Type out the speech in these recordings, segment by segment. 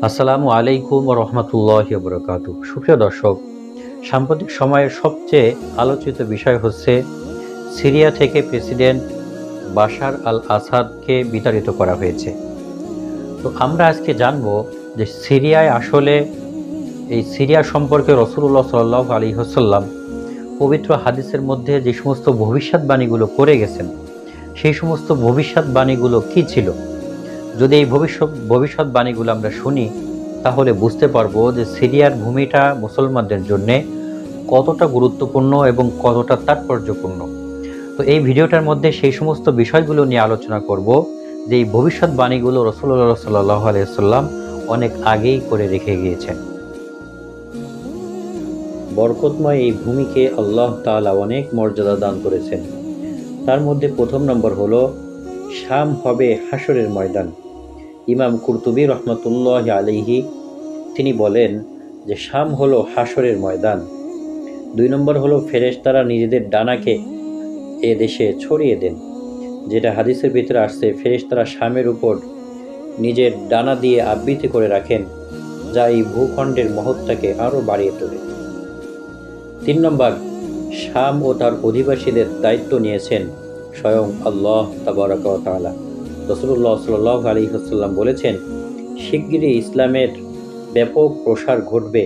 আসসালামু আলাইকুম রহমতুল্লাহি ওয়া বারাকাতুহু। সুপ্রিয় দর্শক, সাম্প্রতিক সময়ের সবচেয়ে আলোচিত বিষয় হচ্ছে সিরিয়া থেকে প্রেসিডেন্ট বাশার আল আসাদকে বিতাড়িত করা হয়েছে। তো আমরা আজকে জানব যে সিরিয়ায় আসলে এই সিরিয়া সম্পর্কে রাসূলুল্লাহ সাল্লাল্লাহু আলাইহি ওয়াসাল্লাম পবিত্র হাদিসের মধ্যে যে সমস্ত ভবিষ্যৎবাণীগুলো করে গেছেন, সেই সমস্ত ভবিষ্যৎবাণীগুলো কি ছিল। যদি এই ভবিষ্যৎবাণীগুলো আমরা শুনি, তাহলে বুঝতে পারবো যে সিরিয়ার ভূমিটা মুসলমানদের জন্য কতটা গুরুত্বপূর্ণ এবং কতটা তাৎপর্যপূর্ণ। তো এই ভিডিওটার মধ্যে সেই সমস্ত বিষয়গুলো নিয়ে আলোচনা করব যে এই ভবিষ্যৎবাণীগুলো রাসূলুল্লাহ সাল্লাল্লাহু আলাইহি ওয়াসাল্লাম অনেক আগেই করে রেখে গিয়েছেন। বরকতময় এই ভূমিকে আল্লাহ তাআলা অনেক মর্যাদা দান করেছেন। তার মধ্যে প্রথম নম্বর হলো শাম হবে হাসরের ময়দান। ইমাম কুরতুবী রহমতুল্লাহি আলাইহি তিনি বলেন যে শাম হলো হাসরের ময়দান। ২ নম্বর হলো ফেরেশতারা নিজেদের ডানাকে এ দেশে ছড়িয়ে দেন, যেটা হাদিসের ভিতরে আসছে। ফেরেশতারা শামের উপর নিজের ডানা দিয়ে আবৃত্তি করে রাখেন, যা এই ভূখণ্ডের মহত্ত্বকে আরও বাড়িয়ে তোলে। ৩ নম্বর, শাম ও তার অধিবাসীদের দায়িত্ব নিয়েছেন স্বয়ং আল্লাহ তাবারাকা ওয়া তাআলা। রাসূলুল্লাহ সাল্লাল্লাহু আলাইহি ওয়াসাল্লাম বলেছেন, শিগগিরই ইসলামের ব্যাপক প্রসার ঘটবে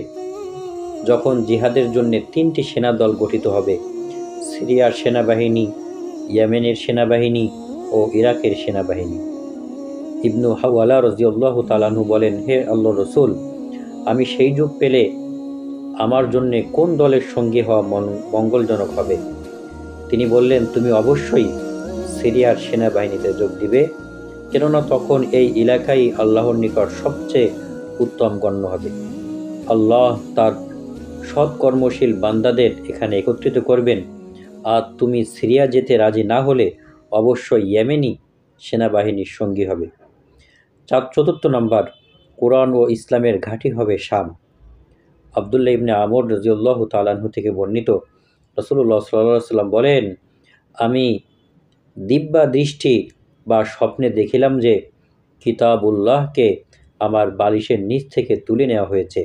যখন জিহাদের জন্য ৩টি সেনাদল গঠিত হবে: সিরিয়ার সেনাবাহিনী, ইয়েমেনের সেনাবাহিনী ও ইরাকের সেনাবাহিনী। ইবনু হাওয়ালা রাদিয়াল্লাহু তাআলা আনহু বলেন, হে আল্লাহর রাসূল, আমি সেই যুগ পেলে আমার জন্য কোন দলের সঙ্গী হওয়া মঙ্গলজনক হবে? তিনি বললেন, তুমি অবশ্যই সিরিয়ার সেনাবাহিনীতে যোগ দিবে, কেননা তখন এই এলাকাই আল্লাহর নিকট সবচেয়ে উত্তম গণ্য হবে। আল্লাহ তার সৎকর্মশীল বান্দাদের এখানে একত্রিত করবেন। আর তুমি সিরিয়া যেতে রাজি না হলে অবশ্যই ইয়েমেনি সেনাবাহিনীর সঙ্গী হবে। চতুর্থ নম্বর, কোরআন ও ইসলামের ঘাঁটি হবে শাম। আবদুল্লাহ ইবনে আমর রাদিয়াল্লাহু তাআলা আনহু থেকে বর্ণিত, রাসূলুল্লাহ সাল্লাল্লাহু আলাইহি ওয়াসাল্লাম বলেন, আমি দিব্যা দৃষ্টি বা স্বপ্নে দেখিলাম যে কিতাবুল্লাহকে আমার বালিশের নিচ থেকে তুলে নেওয়া হয়েছে।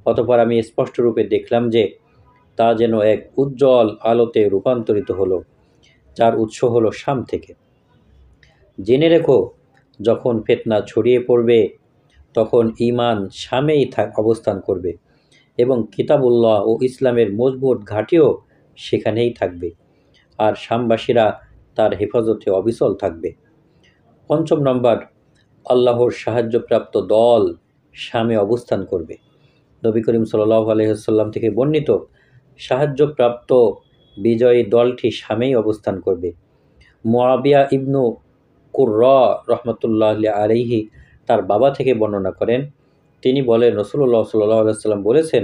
অতঃপর আমি স্পষ্টরূপে দেখলাম যে তা যেন এক উজ্জ্বল আলোতে রূপান্তরিত হলো, যার উৎস হলো শাম থেকে। জেনে রেখো, যখন ফিতনা ছড়িয়ে পড়বে তখন ঈমান শামেই অবস্থান করবে এবং কিতাবুল্লাহ ও ইসলামের মজবুত ঘাঁটিও সেখানেই থাকবে, আর শামবাসীরা তার হেফাজতে অবিচল থাকবে। পঞ্চম নম্বর, আল্লাহর সাহায্যপ্রাপ্ত দল শামে অবস্থান করবে। নবী করিম সাল্লাল্লাহু আলাইহি ওয়াসাল্লাম থেকে বর্ণিত, সাহায্যপ্রাপ্ত বিজয়ী দলটি শামেই অবস্থান করবে। মুআবিয়া ইবনু কুররা রহমতুল্লাহি আলাইহি তার বাবা থেকে বর্ণনা করেন, তিনি বলেন, রাসূলুল্লাহ সাল্লাল্লাহু আলাইহি ওয়াসাল্লাম বলেছেন,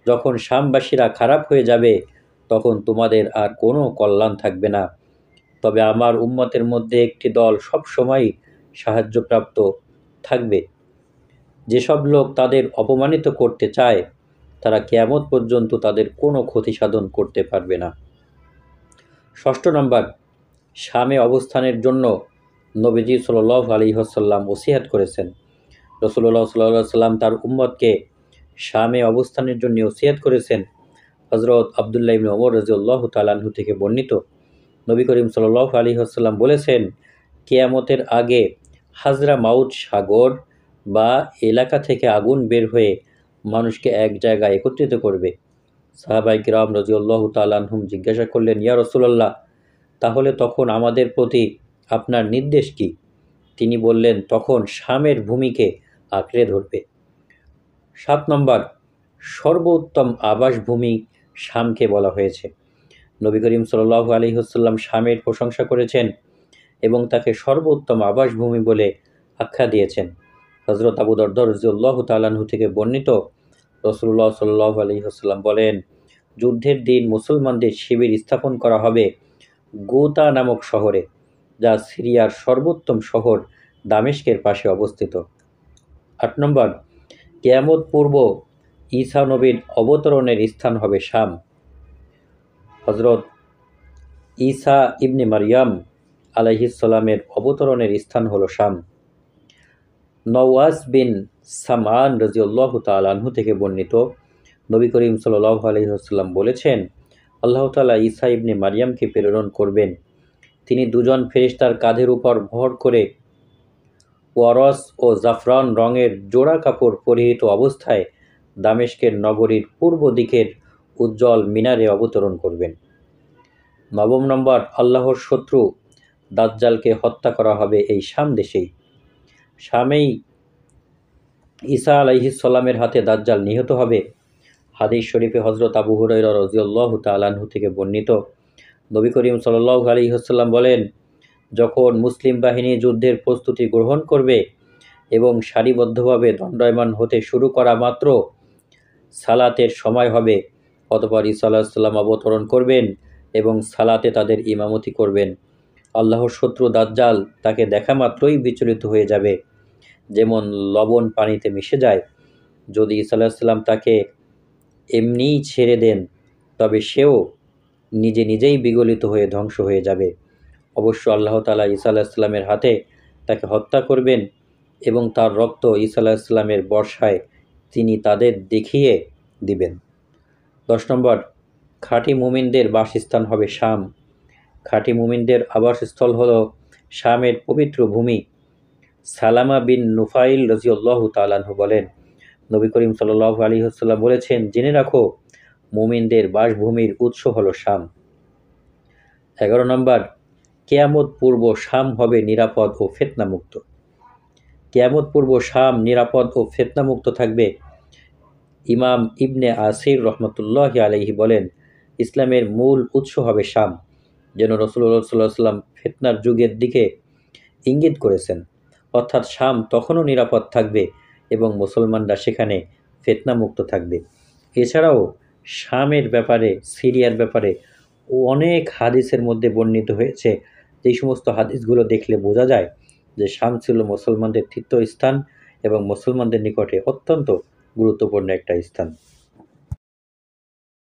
যখন শামবাসীরা খারাপ হয়ে যাবে তখন তোমাদের আর কোনো কল্যাণ থাকবে না। তবে আমার উম্মতের মধ্যে একটি দল সবসময়ই সাহায্যপ্রাপ্ত থাকবে। যেসব লোক তাদের অপমানিত করতে চায় তারা কিয়ামত পর্যন্ত তাদের কোনো ক্ষতি সাধন করতে পারবে না। ষষ্ঠ নম্বর, শামে অবস্থানের জন্য নবীজি সাল্লাল্লাহু আলাইহি ওয়াসাল্লাম ওসিয়ত করেছেন। রাসূলুল্লাহ সাল্লাল্লাহু আলাইহি ওয়াসাল্লাম তার উম্মতকে শামে অবস্থানের জন্য ওসিয়ত করেছেন। হযরত আব্দুল্লাহ ইবনে ওমর রাদিয়াল্লাহু তাআলা আনহু থেকে বর্ণিত, নবী করিম সাল্লাল্লাহু আলাইহি ওয়াসাল্লাম বলেছেন, কিয়ামতের আগে হাজরা মাউত সাগর বা এলাকা থেকে আগুন বের হয়ে মানুষকে এক জায়গায় একত্রিত করবে। সাহাবায়ে কিরাম রাদিয়াল্লাহু তাআলা আনহুম জিজ্ঞাসা করলেন, ইয়া রাসূলুল্লাহ, তাহলে তখন আমাদের প্রতি আপনার নির্দেশ কি? তিনি বললেন, তখন শামের ভূমিকে আঁকড়ে ধরবে। ৭ নম্বর, সর্বোত্তম আবাসভূমি শামকে বলা হয়েছে। নবী করিম সাল্লাল্লাহু আলাইহি ওয়াসাল্লাম শামের প্রশংসা করেছেন এবং তাকে সর্বোত্তম আবাসভূমি বলে আখ্যা দিয়েছেন। হযরত আবু দরদা রাদিয়াল্লাহু তাআলা আনহু থেকে বর্ণিত, রাসূলুল্লাহ সাল্লাল্লাহু আলাইহি ওয়াসাল্লাম বলেন, যুদ্ধের দিন মুসলমানদের শিবির স্থাপন করা হবে গোতা নামক শহরে, যা সিরিয়ার সর্বোত্তম শহর দামেস্কের পাশে অবস্থিত। ৮ নম্বর, কিয়ামত পূর্ব ঈসা নবীর অবতরণের স্থান হবে শাম। হযরত ঈসা ইবনে মারইয়াম আলাইহিস সালামের অবতরণের স্থান হলো শাম। নওয়াস বিন সামান রাদিয়াল্লাহু তাআলা আনহু থেকে বর্ণিত, নবী করিম সাল্লাল্লাহু আলাইহি ওয়াসাল্লাম বলেছেন, আল্লাহ তাআলা ঈসা ইবনে মারইয়ামকে প্রেরণ করবেন। তিনি দুজন ফেরেশতার কাঁধের উপর ভর করে ওয়ারস ও জাফরান রঙের জোড়া কাপড় পরিহিত অবস্থায় দামেস্কের নগরীর পূর্ব দিকের উজ্জ্বল মিনারে অবতরণ করবেন। নবম নম্বর, আল্লাহর শত্রু দাজ্জালকে হত্যা করা হবে এই শাম দেশেই। শামেই ঈসা আলাইহিস সালামের হাতে দাজ্জাল নিহত হবে। হাদিস শরীফে হযরত আবু হুরায়রা রাদিয়াল্লাহু তাআলা আনহু থেকে বর্ণিত, নবী করিম সাল্লাল্লাহু আলাইহি ওয়াসাল্লাম বলেন, যখন মুসলিম বাহিনী যুদ্ধের প্রস্তুতি গ্রহণ করবে এবং সারিবদ্ধভাবে দণ্ডায়মান হতে শুরু করা মাত্র সালাতের সময় হবে, অতঃপর ঈসা আলাইহিস সালাম অবতরণ করবেন এবং সালাতে তাদের ইমামতি করবেন। আল্লাহর শত্রু দাজ্জাল তাকে দেখা মাত্রই বিচলিত হয়ে যাবে, যেমন লবণ পানিতে মিশে যায়। যদি ঈসা আলাইহিস সালাম তাকে এমনিই ছেড়ে দেন, তবে সেও নিজেই বিগলিত হয়ে ধ্বংস হয়ে যাবে। অবশ্য আল্লাহ তাআলা ঈসা আলাইহিস সালামের হাতে তাকে হত্যা করবেন এবং তার রক্ত ঈসা আলাইহিস সালামের বর্ষায় তিনি তাদের দেখিয়ে দিবেন। 10 নম্বর, খাঁটি মুমিনদের বাসস্থান হবে শাম। খাঁটি মুমিনদের আবাসস্থল হল শামের পবিত্র ভূমি। সালামা বিন নুফাইল রাদিয়াল্লাহু তাআলা আনহু বলেন, নবী করিম সাল্লাল্লাহু আলাইহি ওয়াসাল্লাম বলেছেন, জেনে রাখো, মুমিনদের বাসভূমির উৎস হল শাম। 11 নম্বর, কিয়ামত পূর্ব শাম হবে নিরাপদ ও ফিতনামুক্ত। কিয়ামত পূর্ব শাম নিরাপদ ও ফিতনামুক্ত থাকবে। ইমাম ইবনে আসির রহমতুল্লাহি আলাইহি বলেন, ইসলামের মূল উৎস হবে শাম, যেন রাসূলুল্লাহ সাল্লাল্লাহু আলাইহি ওয়াসাল্লাম ফিতনার যুগের দিকে ইঙ্গিত করেছেন। অর্থাৎ শাম তখনও নিরাপদ থাকবে এবং মুসলমানরা সেখানে ফিতনামুক্ত থাকবে। এছাড়াও শামের ব্যাপারে, সিরিয়ার ব্যাপারে অনেক হাদিসের মধ্যে বর্ণিত হয়েছে। যেই সমস্ত হাদিসগুলো দেখলে বোঝা যায় যে শাম ছিল মুসলমানদের তীর্থস্থান এবং মুসলমানদের নিকটে অত্যন্ত গুরুত্বপূর্ণ একটা স্থান।